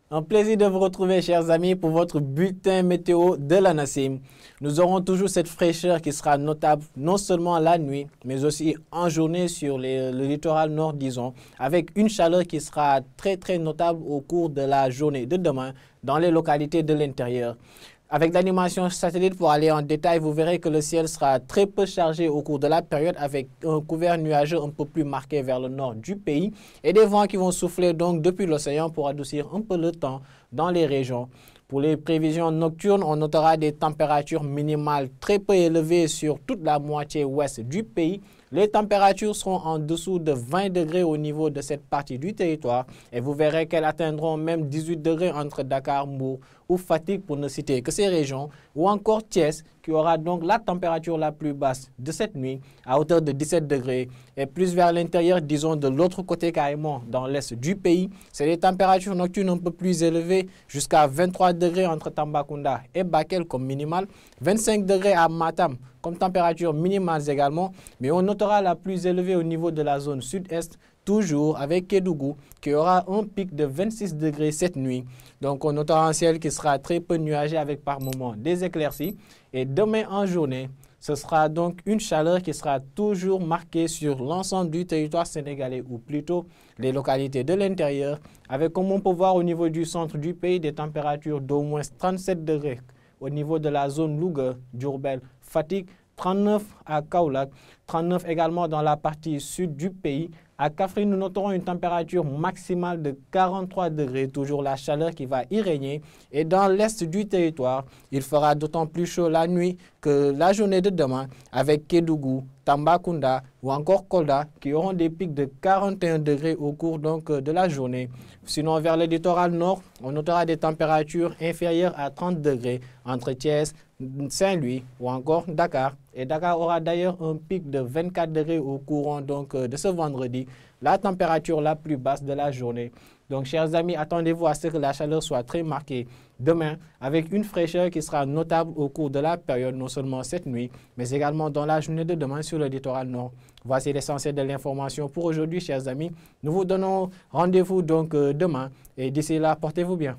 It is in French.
Un plaisir de vous retrouver, chers amis, pour votre bulletin météo de la NACIM. Nous aurons toujours cette fraîcheur qui sera notable non seulement la nuit, mais aussi en journée sur le littoral nord, disons, avec une chaleur qui sera très notable au cours de la journée de demain dans les localités de l'intérieur. Avec l'animation satellite pour aller en détail, vous verrez que le ciel sera très peu chargé au cours de la période avec un couvert nuageux un peu plus marqué vers le nord du pays et des vents qui vont souffler donc depuis l'océan pour adoucir un peu le temps dans les régions. Pour les prévisions nocturnes, on notera des températures minimales très peu élevées sur toute la moitié ouest du pays. Les températures seront en dessous de 20 degrés au niveau de cette partie du territoire et vous verrez qu'elles atteindront même 18 degrés entre Dakar, Mbour ou Fatick pour ne citer que ces régions, ou encore Thiès qui aura donc la température la plus basse de cette nuit à hauteur de 17 degrés et plus vers l'intérieur, disons de l'autre côté carrément dans l'est du pays, c'est des températures nocturnes un peu plus élevées jusqu'à 23 degrés entre Tambacounda et Bakel comme minimal, 25 degrés à Matam comme température minimale également, mais on notera la plus élevée au niveau de la zone sud-est, toujours avec Kédougou, qui aura un pic de 26 degrés cette nuit. Donc on notera un ciel qui sera très peu nuagé avec par moments des éclaircies. Et demain en journée, ce sera donc une chaleur qui sera toujours marquée sur l'ensemble du territoire sénégalais, ou plutôt les localités de l'intérieur, avec comme on peut voir au niveau du centre du pays des températures d'au moins 37 degrés. Au niveau de la zone Louga, Diourbel, Fatick, 39 à Kaolack, 39 également dans la partie sud du pays. À Kaffrine, nous noterons une température maximale de 43 degrés, toujours la chaleur qui va y régner. Et dans l'est du territoire, il fera d'autant plus chaud la nuit que la journée de demain avec Kédougou, Tambacounda ou encore Kolda qui auront des pics de 41 degrés au cours donc de la journée. Sinon, vers le littoral nord, on notera des températures inférieures à 30 degrés entre Thiès, Saint-Louis ou encore Dakar. Et Dakar aura d'ailleurs un pic de 24 degrés au courant donc de ce vendredi, la température la plus basse de la journée. Donc, chers amis, attendez-vous à ce que la chaleur soit très marquée demain avec une fraîcheur qui sera notable au cours de la période, non seulement cette nuit, mais également dans la journée de demain sur le littoral nord. Voici l'essentiel de l'information pour aujourd'hui, chers amis. Nous vous donnons rendez-vous donc demain et d'ici là, portez-vous bien.